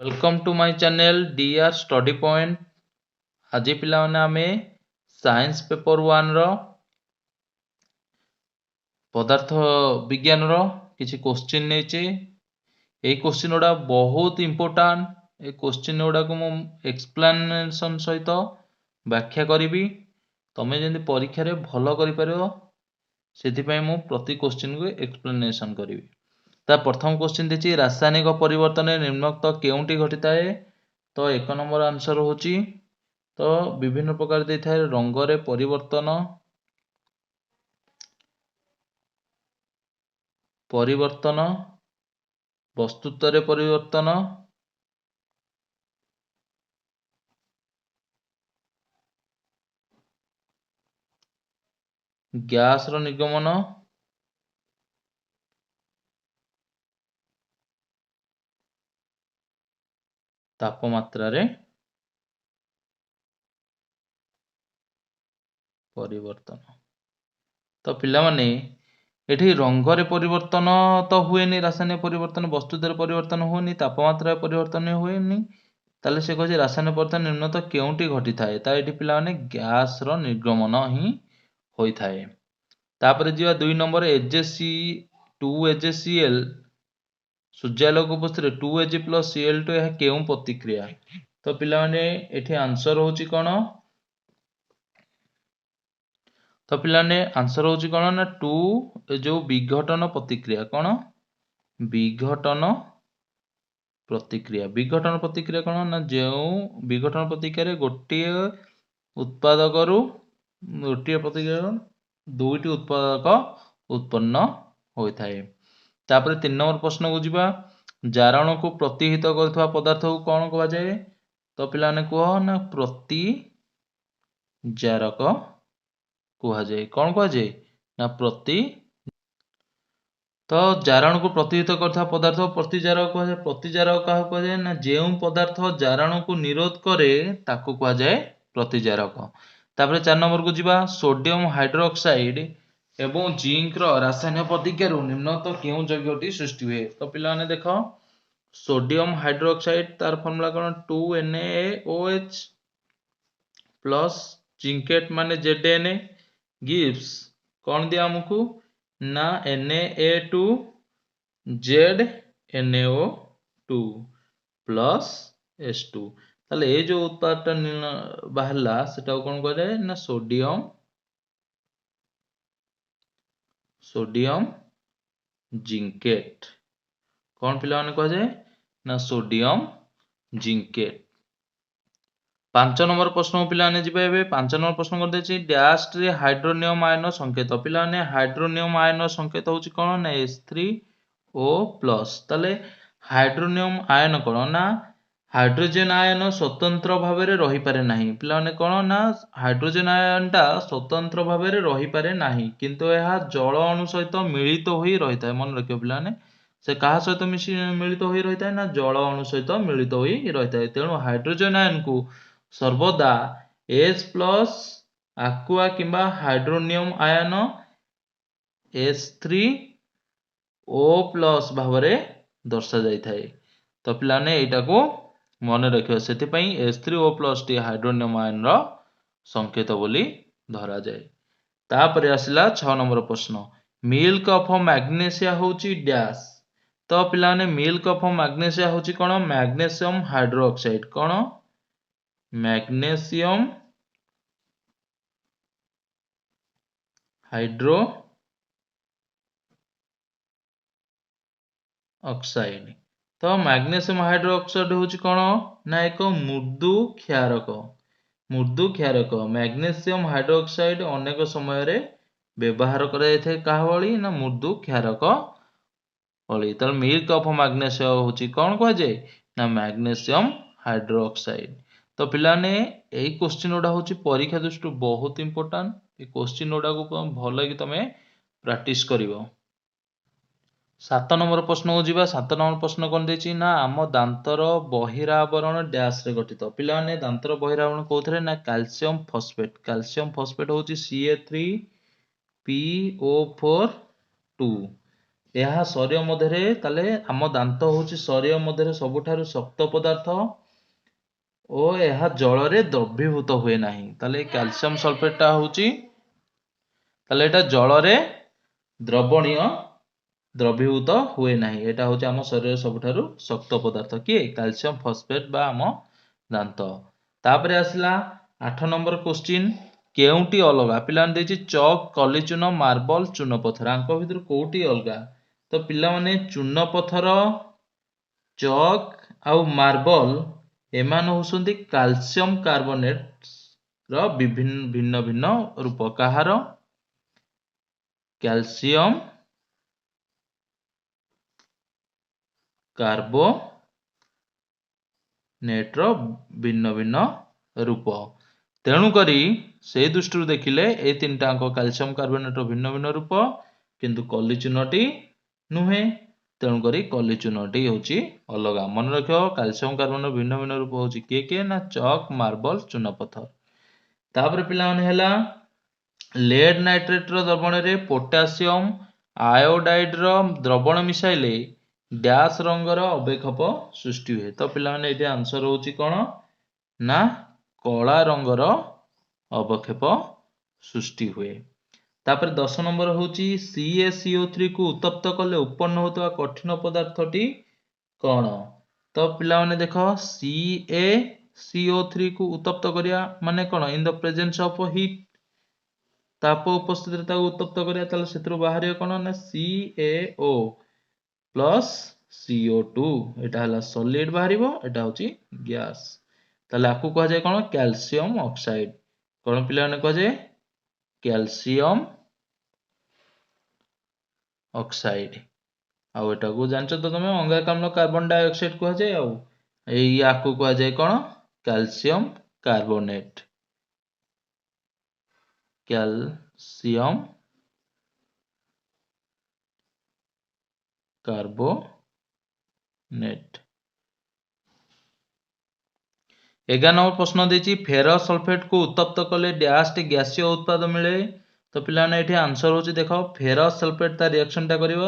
Welcome to my channel D R study point. आज पिला आमे साइंस पेपर 1 रो पदार्थ विज्ञान रो किछि क्वेश्चन नेचे। ए क्वेश्चन गुड़ा बहुत इंपोर्टेंट। ए क्वेश्चन गुड़ा को मु एक्सप्लेनेशन सहित व्याख्या करी तमे जेंति परीक्षा रे भलो करि परबो सेति मु प्रति क्वेश्चन को एक्सप्लेनेशन करी। ता प्रथम क्वेश्चन देछि रासायनिक परिवर्तन निम्नोक्त केउंटी घटिताए। तो एक नंबर आंसर होची तो विभिन्न प्रकार दे थाए रंग रे परिवर्तन परिवर्तन वस्तुत्व रे परिवर्तन गैस रो निर्गमन तापमात्रा रे परिवर्तन। तो पिला माने एठी रंग रे परिवर्तन तो हुएनी, रासायनिक परिवर्तन वस्तुत्व रे परिवर्तन हुएनी, तापमात्रा रे परिवर्तन हुएनी। ताले से कहजे रासायनिक परिवर्तन निम्नतः केउंटी घटी थाए। ता एठी पिला माने गैस रो निर्गमन ही होई थाए। तापर जिवा 2 नंबर एचसी 2HCl सूर्यालोक उपस्थित 2Ag + Cl2 यह केउं प्रतिक्रिया। तो पिला माने एठी आंसर होची कोन। तो पिलाने आंसर होची कोन ना 2 जो विघटन प्रतिक्रिया कोन विघटन प्रतिक्रिया कोन ना जो विघटन प्रतिक्रिया रे गोटिए उत्पादक रु गोटिए प्रतिक्रिया दुईटी उत्पादक उत्पन्न होई थाए। तापर 3 नंबर प्रश्न को जिबा जारण को प्रतिहित करथवा पदार्थ को कोन कहवा जाय। तो पिलाने कहो ना प्रतिजारक कहा जाए। कौन कहा जाए ना प्रति। तो जारण को प्रतिहित करथा पदार्थ प्रतिजारक कहा जाए। प्रतिजारक का कहा जाए ना जेउ पदार्थ जारण को निरोध करे ताको कहा जाए प्रतिजारक। तापर 4 नंबर को जिबा सोडियम हाइड्रोक्साइड एवं जिंक रो रासायनिक प्रतिक्रिया रु निम्नतः केउ यौगिकटी सृष्टि हुए। तो पिला ने देखो सोडियम हाइड्रोक्साइड तार फार्मूला कोन 2NaOH प्लस जिंकेट माने ZNA गिव्स कौन दिया हमको ना Na2ZNO2 प्लस S2। ताले ए जो उत्पादन बाहरला सेटा कौन कह जाए ना सोडियम जिंकेट। कौन पिला माने कह जाए ना सोडियम जिंकेट। 5 नंबर प्रश्न पिलाने जिबे एबे 5 नंबर प्रश्न कर देछि डैश रे हाइड्रोनियम आयन संकेत। पिलाने हाइड्रोनियम आयन संकेत होछि कोन ना H3O+। ताले हाइड्रोनियम आयन कोन ना हाइड्रोजन आयन स्वतंत्र भाबे रे रहि पारे नाही। पिलाने कोन ना हाइड्रोजन आयनटा स्वतंत्र भाबे रे रहि पारे नाही किंतु एहा जल अणु सहित मिलित होई रहिता है। मन रखियो पिलाने से कहा सहित मिलित होई रहिता है ना जल अणु सहित मिलित होई रहिता है। तेणु हाइड्रोजन आयन को सर्वदा H+ आकुआ किंबा हाइड्रोनियम आयन H3O+ भावरे दर्शा जाई थाए। तो पिलाने एटा को मन रखियो सेति पई H3O+ टी हाइड्रोनियम आयन रो संकेत बोली धरा जाए। तापरे आसिला 6 नंबर प्रश्न मिल्क ऑफ मैग्नेशिया होची डैश। तो पिलाने मिल्क ऑफ मैग्नेशिया होची कोन मैग्नीशियम हाइड्रोक्साइड। कोन मैग्नीशियम हाइड्रो ऑक्साइड। तो मैग्नीशियम हाइड्रोक्साइड होची कोन ना एक मृदु क्षारक। मैग्नीशियम हाइड्रोक्साइड अनेक समय रे व्यवहार करा जाय थे काहा भली ना मृदु क्षारक भली। त मिल्क ऑफ मैग्नेशिया होची कोन कह जाय ना मैग्नीशियम हाइड्रोक्साइड। तो पिलाने एई क्वेश्चन उडा होची परीक्षा दृष्टि बहुत इंपोर्टेंट। ए क्वेश्चन उडा को भलो कि तमे प्रैक्टिस करिवो। 7 नंबर प्रश्न को जिबा 7 नंबर प्रश्न कोन देछि ना आम दांतर बहिरावरण डैश रे गठित। पिलाने दांतर बहिरावरण कोथरे ना कैल्शियम फॉस्फेट होची Ca3PO4 2 ଏହା ଶରୀର ମଧ୍ୟରେ ତାଲେ ଆମ ଦାନ୍ତ ହେଉଛି ଶରୀର ମଧ୍ୟରେ ସବୁଠାରୁ ଶକ୍ତ ପଦାର୍ଥ ଓ ଏହା ଜଳରେ ଦ୍ରବୀଭୂତ ହୁଏ ନାହିଁ। ତାହେଲେ କ୍ୟାଲସିୟମ ସଲଫେଟଟା ହେଉଛି ତାହେଲେ ଏଟା ଜଳରେ ଦ୍ରବଣୀୟ ଦ୍ରବୀଭୂତ ହୁଏ ନାହିଁ। ଏଟା ହେଉଛି ଆମ ଶରୀରର ସବୁଠାରୁ ଶକ୍ତ ପଦାର୍ଥ କିଏ କ୍ୟାଲସିୟମ ଫସଫେଟ ବା ଆମ ଦାନ୍ତ। ତାପରେ ଆସିଲା 8 ନମ୍ବର କ୍ୱେଶ୍ଚିନ୍ କେଉଁଟି ଅଲଗା ପିଲାମାନେ ଦେଇଛି ଚକ୍ କଲିଚୂନ ମାର୍ବଲ ଚୂନ ପଥର ଆଙ୍କ ଭିତରୁ କୋଉଟି ଅଲଗା ତ ପିଲାମାନେ ଚୂନ ପଥର ଚକ୍ ଆଉ ମାର୍ବଲ ଏମାନେ ହେଉଛନ୍ତି କ୍ୟାଲସିୟମ କାର୍ବୋନେଟ ର ଭିନ୍ନ ଭିନ୍ନ ରୂପ କାହାର କ୍ୟାଲସିୟମ କାର୍ବୋନେଟ ର ଭିନ୍ନ ଭିନ୍ନ ରୂପ। ତେଣୁକରି ସେଇ ଦୃଷ୍ଟିରୁ ଦେଖିଲେ ଏଇ ତିନିଟାଙ୍କ କ୍ୟାଲସିୟମ କାର୍ବୋନେଟ ର ଭିନ୍ନ ଭିନ୍ନ ରୂପ କିନ୍ତୁ କଲିଚୂନଟି ନୁହେଁ। ତେଣୁକରି କଲିଚୂନଟି ହେଉଛି ଅଲଗା। ମନେ ରଖିବ କ୍ୟାଲସିୟମ କାର୍ବୋନେଟ ଭିନ୍ନ ଭିନ୍ନ ରୂପ ହେଉଛି କିଏ କିଏ ନା ଚକ୍ ମାର୍ବଲ ଚୂନ ପଥର। ତାପରେ ପିଲାମାନେ ହେଲା ଲେଡ୍ ନାଇଟ୍ରେଟର ଦ୍ରବଣରେ ପୋଟାସିୟମ ଆୟୋଡାଇଡର ଦ୍ରବଣ ମିଶାଇଲେ ଡ୍ୟାସ୍ ରଙ୍ଗର ଅବକ୍ଷେପ ସୃଷ୍ଟି ହୁଏ। ତ ପିଲାମାନେ ଏଠି ଆନ୍ସର ହେଉଛି କ'ଣ ନା କଳା ରଙ୍ଗର ଅବକ୍ଷେପ ସୃଷ୍ଟି ହୁଏ। ତାପରେ 10 ନମ୍ବର ହେଉଛି CaCO3 କୁ ଉତ୍ତପ୍ତ କଲେ ଉତ୍ପନ୍ନ ହେଉଥିବା କଠିନ ପଦାର୍ଥଟି କ'ଣ ତ ପିଲାମାନେ ଦେଖ CaCO3 କୁ ଉତ୍ତପ୍ତ କରିବା ମାନେ କ'ଣ in the presence of heat ତାପ ଉପସ୍ଥିତିରେ ତାକୁ ଉତ୍ତପ୍ତ କରିବା ତାହେଲେ ସେଥିରୁ ବାହାରିବ କ'ଣ ନା CaO ପ୍ଲସ୍ CO2 ଏଟା ହେଲା ସଲିଡ୍ ବାହାରିବ ଏଟା ହେଉଛି ଗ୍ୟାସ୍। ତାହେଲେ ଆକୁ କୁହାଯାଏ କ'ଣ କ୍ୟାଲସିୟମ ଅକ୍ସାଇଡ୍। କ'ଣ ପିଲାମାନେ କୁହାଯାଏ କ୍ୟାଲସିୟମ ଅକ୍ସାଇଡ୍। ଆଉ ଏଟାକୁ ଜାଣିଛ ତ ତମେ ଅଙ୍ଗାରକାମ୍ଳ କାର୍ବନ ଡାଇଅକ୍ସାଇଡ୍ କୁହାଯାଏ। ଆଉ ଏଇ ଆକୁ କୁହାଯାଏ କ'ଣ calcium carbonate calcium carbonate. 11 number ପ୍ରଶ୍ନ ଦେଇଛି ଫେରସ୍ ସଲଫେଟକୁ ଉତ୍ତପ୍ତ କଲେ ଡ୍ୟାସ୍ଟି ଗ୍ୟାସୀୟ ଉତ୍ପାଦ ମିଳେ। ତ ପିଲାମାନେ ଏଠି ଆନ୍ସର ହେଉଛି ଦେଖ ଫେରସ୍ ସଲଫେଟ ତା ରିଆକ୍ସନଟା କରିବ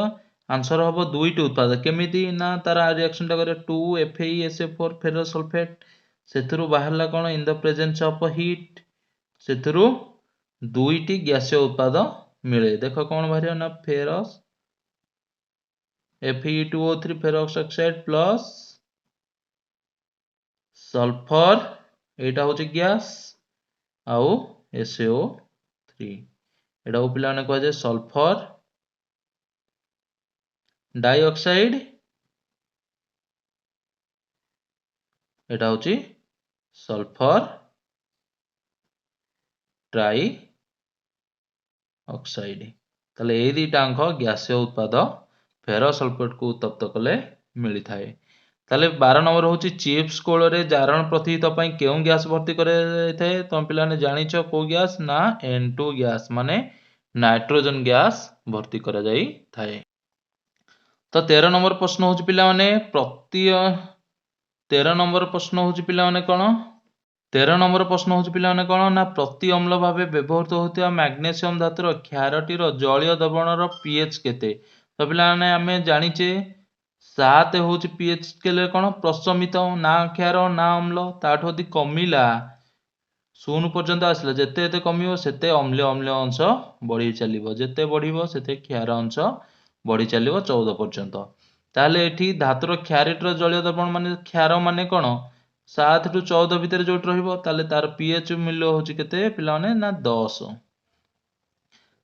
ଆନ୍ସର ହେବ ଦୁଇଟି ଉତ୍ପାଦ କେମିତି ନା ତାର ରିଆକ୍ସନଟା କରିବ 2FeSO4 ଫେରସ୍ ସଲଫେଟ ସେଥିରୁ ବାହାରିଲା କ'ଣ in the presence of heat ସେଥିରୁ ଦୁଇଟି ଗ୍ୟାସୀୟ ଉତ୍ପାଦ ମିଳେ। ଦେଖ କ'ଣ ବାହାରିବ ନା ferrous Fe2O3 ferrous oxide plus sulphur ଏଇଟା ହେଉଛି ଗ୍ୟାସ୍ ଆଉ SaO3 ଏଟାକୁ ପିଲାମାନେ କୁହାଯାଏ ସଲଫର ଡାଇଅକ୍ସାଇଡ୍ ଏଟା ହେଉଛି ସଲଫର ଟ୍ରାଇ ଅକ୍ସାଇଡ୍। ତାହେଲେ ଏଇ ଦୁଇଟାଙ୍କ ଗ୍ୟାସୀୟ ଉତ୍ପାଦ ଫେରସ୍ ସଲଫେଟକୁ ଉତ୍ତପ୍ତ କଲେ ମିଳିଥାଏ। ତାହେଲେ 12 ନମ୍ବର ହେଉଛି ଚିପ୍ସ କୋଳରେ ଜାରଣ ପ୍ରତିହିତ ପାଇଁ କେଉଁ ଗ୍ୟାସ୍ ଭର୍ତ୍ତି କରାଯାଇଥାଏ ତମେ ପିଲାମାନେ ଜାଣିଛ କୋଉ ଗ୍ୟାସ୍ ନା N2 ଗ୍ୟାସ୍ ମାନେ ନାଇଟ୍ରୋଜେନ ଗ୍ୟାସ୍ ଭର୍ତ୍ତି କରାଯାଇଥାଏ। ତ 13 ନମ୍ବର ପ୍ରଶ୍ନ ହେଉଛି ପିଲାମାନେ 13 ନମ୍ବର ପ୍ରଶ୍ନ ହେଉଛି ପିଲାମାନେ କ'ଣ 13 ନମ୍ବର ପ୍ରଶ୍ନ ହେଉଛି ପିଲାମାନେ କ'ଣ ନା ପ୍ରତି ଅମ୍ଳ ଭାବେ ବ୍ୟବହୃତ ହେଉଥିବା ମ୍ୟାଗ୍ନେସିୟମ ଧାତୁର କ୍ଷାରଟିର ଜଳୀୟ ଦ୍ରବଣର pH କେତେ ତ ପିଲାମାନେ ଆମେ ଜାଣିଛେ 7 ହେଉଛି pH ସ୍କେଲରେ କ'ଣ ପ୍ରଶମିତ ନା କ୍ଷାର ନା ଅମ୍ଳ ତାଠୁ ଯଦି କମିଲା 0 ପର୍ଯ୍ୟନ୍ତ ଆସିଲା ଯେତେ ଯେତେ କମିବ ସେତେ ଅମ୍ଳୀୟ ଅଂଶ ବଢ଼ି ଚାଲିବ ଯେତେ ବଢ଼ିବ ସେତେ କ୍ଷାର ଅଂଶ ବଢ଼ି ଚାଲିବ 14 ପର୍ଯ୍ୟନ୍ତ। ତାହେଲେ ଏଠି ଧାତୁର କ୍ଷାରଟିର ଜଳୀୟ ଦ୍ରବଣ ମାନେ କ୍ଷାର ମାନେ କ'ଣ 7 ରୁ 14 ଭିତରେ ଯୋଉଠି ରହିବ ତାହେଲେ ତାର pH ମୂଲ୍ୟ ହେଉଛି କେତେ ପିଲାମାନେ ନା 10।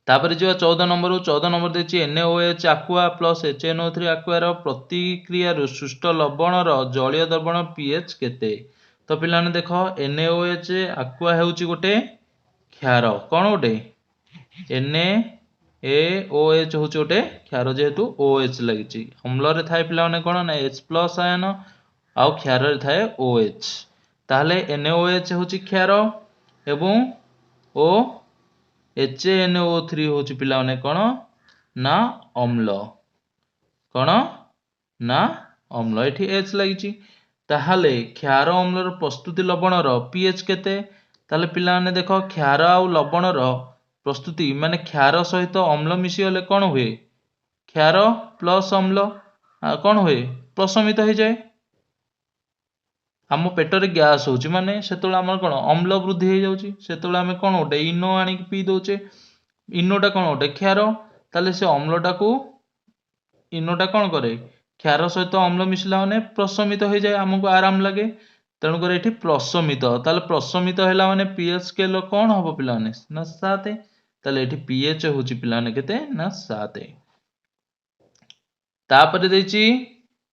ତାପରେ ଯିବା 14 ନମ୍ବର 14 ନମ୍ବର ଦେଇଛି NaOH aqua ପ୍ଲସ୍ HNO3 aquaର ପ୍ରତିକ୍ରିୟାରୁ ସୃଷ୍ଟ ଲବଣର ଜଳୀୟ ଦ୍ରବଣ pH କେତେ ତ ପିଲାମାନେ ଦେଖ NaOH aqua ହେଉଛି ଗୋଟେ କ୍ଷାର କ'ଣ ଗୋଟେ NaOH ହେଉଛି ଗୋଟେ କ୍ଷାର ଯେହେତୁ OH ଲାଗିଛି ଅମ୍ଳରେ ଥାଏ ପିଲାମାନେ କ'ଣ ନା H+ ଆୟନ ଆଉ କ୍ଷାରରେ ଥାଏ OH ତାହେଲେ NaOH ହେଉଛି କ୍ଷାର ଏବଂ HNO3 ହେଉଛି ପିଲାମାନେ କ'ଣ ନା ଅମ୍ଳ କ'ଣ ନା ଅମ୍ଳ ଏଠି H ଲାଗିଛି। ତାହେଲେ କ୍ଷାର ଅମ୍ଳର ପ୍ରସ୍ତୁତି ଲବଣର pH କେତେ ତାହେଲେ ପିଲାମାନେ ଦେଖ କ୍ଷାର ଆଉ ଲବଣର ପ୍ରସ୍ତୁତି ମାନେ କ୍ଷାର ସହିତ ଅମ୍ଳ ମିଶିଗଲେ କ'ଣ ହୁଏ क्षार प्लस अम्ल कौन हुए प्रशमित हो जाए आम पेटर गैस होची माने सेतोले आमर कौन अम्ल वृद्धि हो जाउची सेतोले आमे कौन गोटे इनो आनी पी दउचे इनोटा कौन गोटे क्षार ताले से अम्लटा को इनोटा कौन करे क्षार सहित अम्ल मिसला माने प्रशमित हो जाए आमको आराम लगे तेणुकर ये प्रशमित ताले प्रशमित है माने पीएच स्केल कौन हम पिला ना 7 ताले ये पीएच हूँ पिला केते ना 7 तापर देछि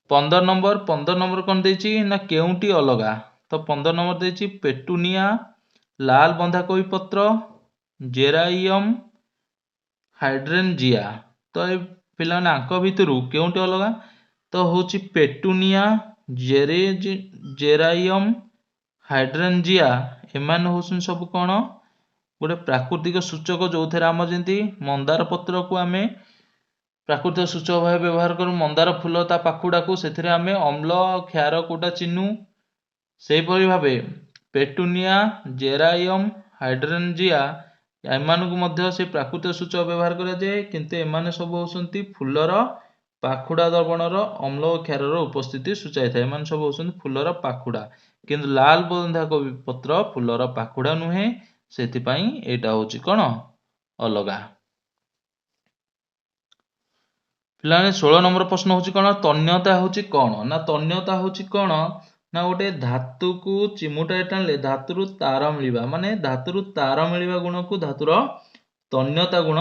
15 नंबर कौन देछि ना केउंटी अलगा तो 15 नंबर देछि पेटुनिया लाल बंधाकोबी पत्र जेराइयम हाइड्रेंजिया तो ये पिला आंक भितर केउंटी अलगा तो हूँ पेटुनिया जेराइयम हाइड्रेंजिया एमान हूँ सब कौन गोटे प्राकृतिक सूचक जो थे आम जमी मंदार पत्र को आम प्राकृतिक सूचक भाव व्यवहार करूँ मंदार फूल ता पाखुड़ा को से आम अम्ल क्षार कोटा चिन्हू से भाव पेटुनिया जेराइयम हाइड्रेंजिया एमानकु से प्राकृतिक सूचक व्यवहार करा जाए किंतु एमाने सब होउसंती फूलर पाखुड़ा दर्पणर अम्ल और क्षार उपस्थिति सूचाई था एमाने सब होउसंती फूलर पाखुड़ा किंतु लाल बंधाकोबी पत्र फूलर पाखुड़ा नुहे सेथिपाई एटा होची कोन अलगा पिलाने 16 नंबर प्रश्न होची कोन तन्यता होची कोन ना तन्यता होची कोन ना गोटे धातु को चिमुटा टाणले धातुरु तार मिलिबा माने धातुरु तार मिलिबा गुण को धातुर तन्यता गुण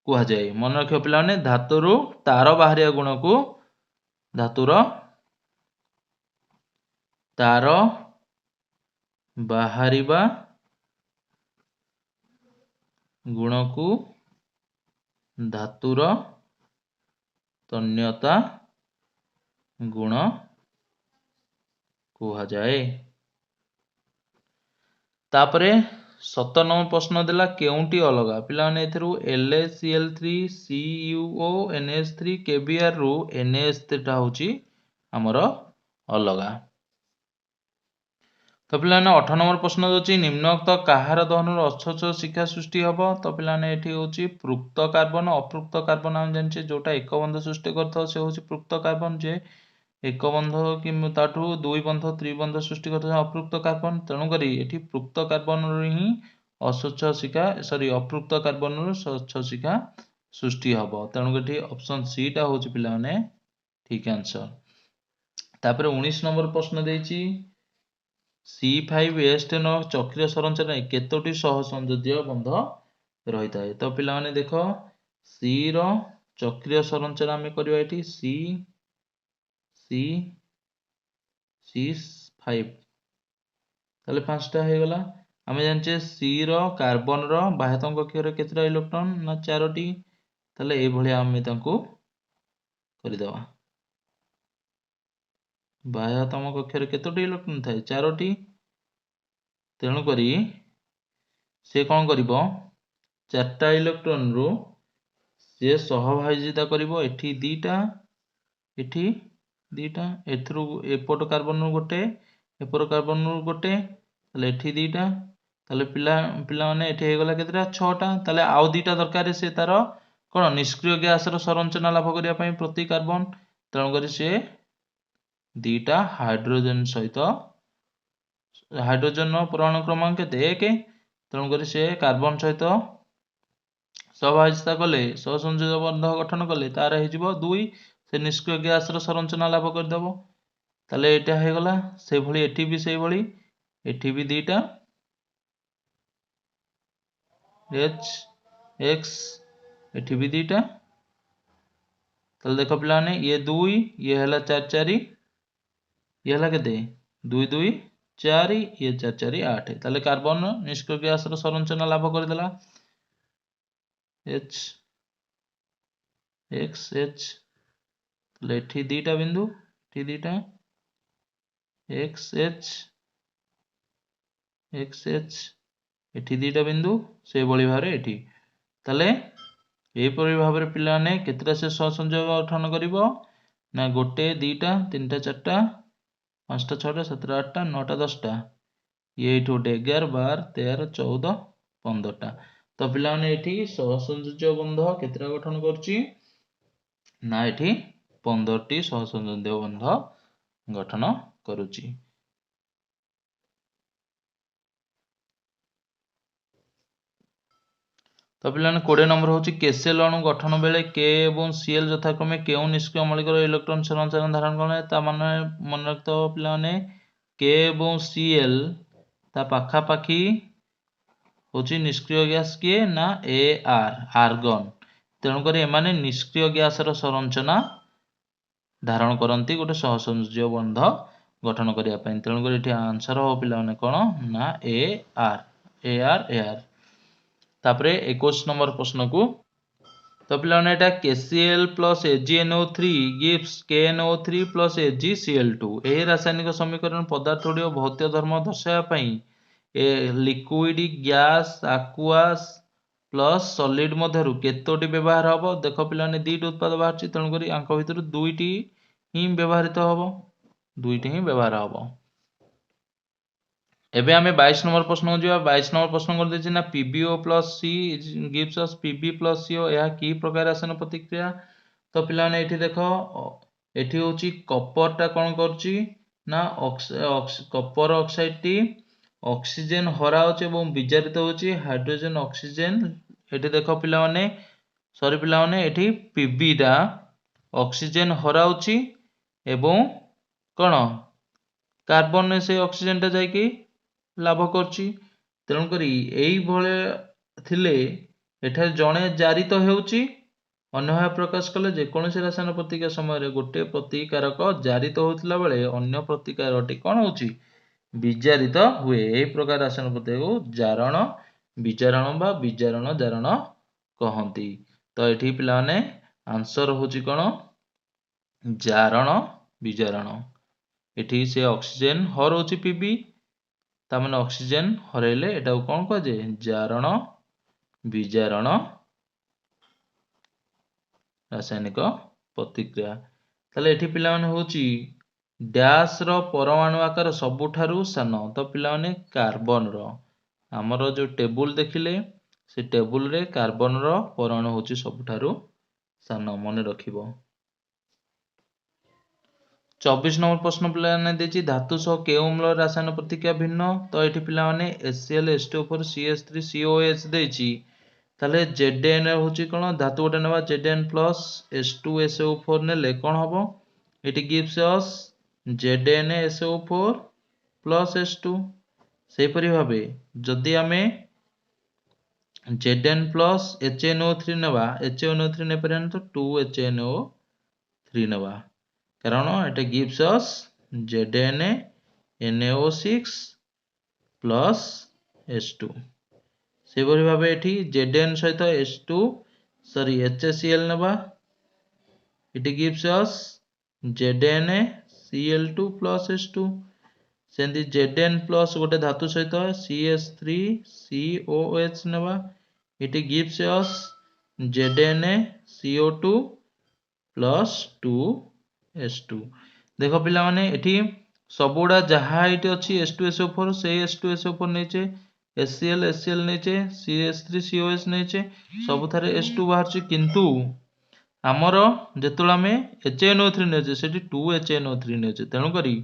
कुहा जाए मन रखियो पिलाने धातुरु तार बाहरिया गुण को धातुर तार बाहरिबा गुण को धातुर तन्यता गुण कुहा जाए तापरे 17 नंबर प्रश्न देला केउंटी अलगा पिलाने एथरु LaCl3 CuO NH3 KBr रु NH3 टा होची हमर अलगा तो पिलाने 18 नंबर प्रश्न होची निम्नोक्त काहार दहन अक्षच शिखा सृष्टि हबो तो पिलाने एठी होची पृक्त कार्बन अपृक्त कार्बन हम जानचे जोटा एक बंध सृष्टि करथो से होची पृक्त कार्बन जे एक बंध कि ताठू दुई बंध त्रिबंध सृष्टि करथो अपृक्त कार्बन तेणु करी एठी पृक्त कार्बन ही अस्वच्छ शिखा सॉरी अपृक्त कार्बन स्वच्छ शिखा सृष्टि हबो तेणु करी ऑप्शन सी टा होची पिलाने ठीक आंसर तापर 19 नंबर प्रश्न देछि C5H10 चक्रीय संरचना केतोटी सहसंयोज्य बंध रही थाए तो पिला माने देखो सी रो चक्रीय संरचना में करबा एठी सी सी C5 ताले पांचटा हे गला आमे जानचे सी रो कार्बन रो बाह्यतम कक्षीय रे केतटा इलेक्ट्रॉन ना 4टी ताले ए भलिया आमे तांको करि दवा बाह्यतम कक्षीय रे केतोटी इलेक्ट्रॉन थाए 4टी तेणु करी से कौन करिवो 4टा इलेक्ट्रॉन रो से सहभागिता करिवो एठी दीटा एठी दीटा एथरु एपट कार्बन रो गोटे एपर कार्बन रो गोटे ताले एठी दीटा ताले पिला माने एठी हे गला केतरा 6टा ताले आउ दीटा दरकार से तार कोन निष्क्रिय गैस रो संरचना लाभ करिया पई प्रति कार्बन तेणु करी से दीटा हाइड्रोजन सहित हाइड्रोजन परमाणु क्रमांक केते 1 तेणु करी से कार्बन सहित सहभागिता कले सहसंयोजक बंध गठन कले तार हे जिवो 2 से निष्क्रिय गैस रो संरचना लाभ कर देबो ताले एटा हे गला से भली एठी भी से भली एठी भी दीटा H X एठी भी दीटा ताले देखो पिलाने ये 2 ये हला 4 4 ये हला केते 2 2 4 ये 4 4 8 ताले कार्बन निष्क्रिय गैस रो संरचना लाभ कर देला H X H ताले एठी दीटा बिंदु एठी दीटा X H X H एठी दीटा बिंदु से बळी भारे एठी ताले एपरि भाबरे पिलाने केतरा से सहसंयोजक गठन करिवो ना गोटे दीटा तीनटा चारटा पांचटा छटा सातटा आठटा नौटा 10टा ये एठी 11 12 13 14 15टा तो पिलाने एठी सहसंयोज्य बंध केतेटा गठन करछि ना एठी 15टी सहसंयोज्य बंध गठन करुछि। तो पिलाने 20 नंबर होछि केसेल अणु गठन बेले के एवं सीएल यथाक्रमे केउ निष्क्रिय मौलिकर इलेक्ट्रॉन संरचना धारण करने ता माने मन रखतो पिलाने के एवं सीएल ता पाखा पाखी होछि निष्क्रिय गैस किए ना ए आर्गन तेणु करी एमाने निष्क्रिय गैस रो संरचना धारण करती गोटे सहसंयोज्य बंध गठन करिया पई तेणु करी एठी आंसर हो पिलाने कोन ना ए आर तापरे 21 नंबर प्रश्न को तो पिलाने एटा KCl plus AgNO3 gives KNO3 plus AgCl2 एही रासायनिक समीकरण पदार्थों भौतिक धर्म दर्शाया पई ए liquid gas aqueous plus solid मध्यरु केतोटी व्यवहार हबो देखो पिलाने दुईटी उत्पाद बाहरछि तेणु करी आंक भितर दुईटी ही व्यवहारित हबो दुईटी ही व्यवहार हबो। एबे आमे 22 नंबर प्रश्न को जिबा 22 नंबर प्रश्न कर देछि ना PbO plus C gives us Pb plus CO यह की प्रकार रासायनिक प्रतिक्रिया तो पिलाने एठी देखो एठी होछि कपर टा कोन करछि ना कपर ऑक्साइड टी ऑक्सीजन हराउछि एवं विजारित होछि हाइड्रोजन ऑक्सीजन एठी देखो पिला माने सॉरी पिला माने एठी Pb टा ऑक्सीजन हराउछि एवं कोन कार्बन ने से ऑक्सीजन टा जाय कि लाभ करछि तेणु करी एई भले थिले एठा जणे जारित हेउछि अन्य भाव प्रकाश कले जेकोसी रासायन प्रतिक्रिया समय गोटे प्रतिकारक जारित होतिला बेले अन्य प्रतिकारकटी कोन होछि विजारित हुए एही प्रकार रासायन प्रतिक्रिया को जारण विजारण बा विजारण जारण कहंती तो एठी पिला माने आंसर होछि कोन जारण विजारण एठी से ऑक्सीजन हरउछि Pb ता माने ऑक्सीजन हरेले एटा कोन कह जे जारण विजारण रासायनिक प्रतिक्रिया ताले एठी पिला माने होछि डैश रो परमाणु आकार सबुठारु सान तो पिला माने कार्बन रो हमरो जो टेबुल देखिले से टेबुल रे कार्बन रो परमाणु होछि सबुठारु सान मने रखिबो। 24 नंबर प्रश्न पिला ने देछि धातु सह केउ मूल रासायनिक प्रतिक्रिया भिन्न तो एठी पिला माने HCl CH3 COH देछि ताले Zn होछि कोन धातु गोटे नेबा Zn प्लस H2SO4 नेले कोन हबो एठी gives us ZnSO4 plus H2 सेही परि भाबे जदि आमे Zn प्लस HNO3 नेबा HNO3 ने परन तो 2HNO3 नेबा कारण एटा gives us ZnNaO6 plus H2 से परि भाबे एठी Zn सहित H2 सॉरी HCl नेबा it gives us ZnCl2 plus H2 सेंदी Zn प्लस गोटे धातु सहित CH3COH नेबा it gives us ZnCO2 plus 2H2 देखो पिला माने एठी सबुडा जहा इट अछि H2SO4 से H2SO4 नेचे HCl नेचे CH3COH नेचे सब थारे H2 बाहरछि किंतु हमरो जेतुला में HNO3 नेचे सेठी 2HNO3 नेचे तेणु करी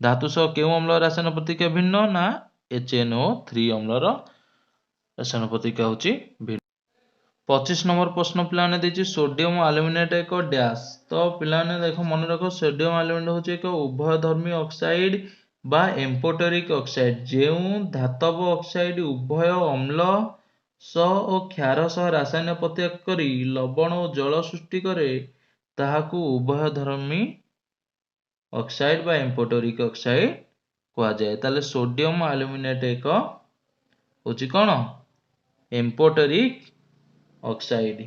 धातु सह केउ अम्ल रासायन प्रतिक्रिया भिन्न ना HNO3 अम्लर रासायन प्रतिक्रिया होछि भिन्न। 25 नंबर प्रश्न पिलाने देछि सोडियम एल्युमिनेट एक डैश तो पिलाने देखो मन रखो सोडियम एल्युमिनेट होछि एक उभयधर्मी ऑक्साइड बा एम्फोटेरिक ऑक्साइड जेउ धातव ऑक्साइड उभय अम्ल सह और क्षार सह रासायनिक प्रतिक्रिया करी लवण और जल सृष्टि करे ताहाकू उभयधर्मी ऑक्साइड बा एम्फोटेरिक ऑक्साइड कहा जाए ताले सोडियम एल्युमिनेट एक होछि कोन एम्फोटेरिक ऑक्साइड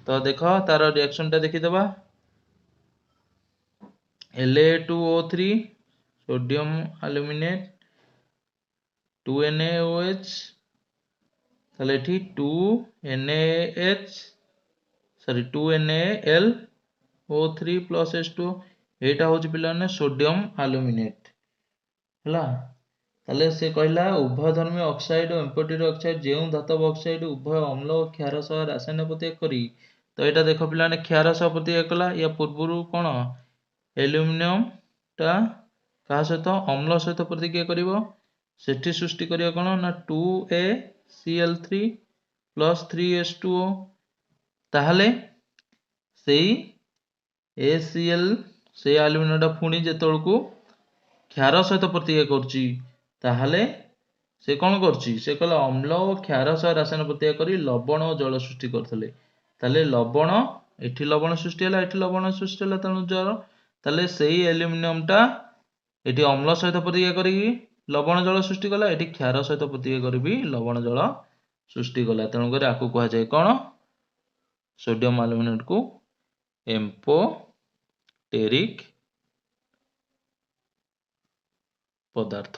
तो देखो तार रिएक्शन टा देखि देबा La2O3 सोडियम एल्युमिनेट 2NaOH ताले एठी 2NaH sorry 2NaLO3 plus H2 एटा होछि पिलाने सोडियम एल्युमिनेट हला ताले से कहला उभयधर्मी ऑक्साइड और एम्फोटेरिक ऑक्साइड जो धातव ऑक्साइड उभय अम्ल और क्षार सह रासायनिक प्रतिक्रिया करी तो यहाँ देख पे क्षार सह प्रतिक्रिया कला या पूर्व कौन एल्युमिनियम टा क्या सहित अम्ल सहित प्रतिक्रिया करिवो सेठी सृष्टि करियो कौन ना 2ACl3 प्लस 3H2O ताहले सेई ACl से एल्युमिनियम टा पुणी जेतलकू क्षार सहित प्रतिक्रिया करची ताहले से कौन करची से कहला अम्ल और क्षार सह रासायनिक प्रतिक्रिया करी लवण और जल सृष्टि करथिले ताहले लवण एठी लवण सृष्टि होला एठी लवण सृष्टि होला तेणु जल ताहले सेई एल्युमिनियम टा एठी अम्ल सहित प्रतिक्रिया करी लवण जल सृष्टि कला एठी क्षार सहित प्रतिक्रिया करी भी लवण जल सृष्टि कला तेणु कर आकु कहा जाए कौन सोडियम एल्युमिनेट को एम्फोटेरिक पदार्थ।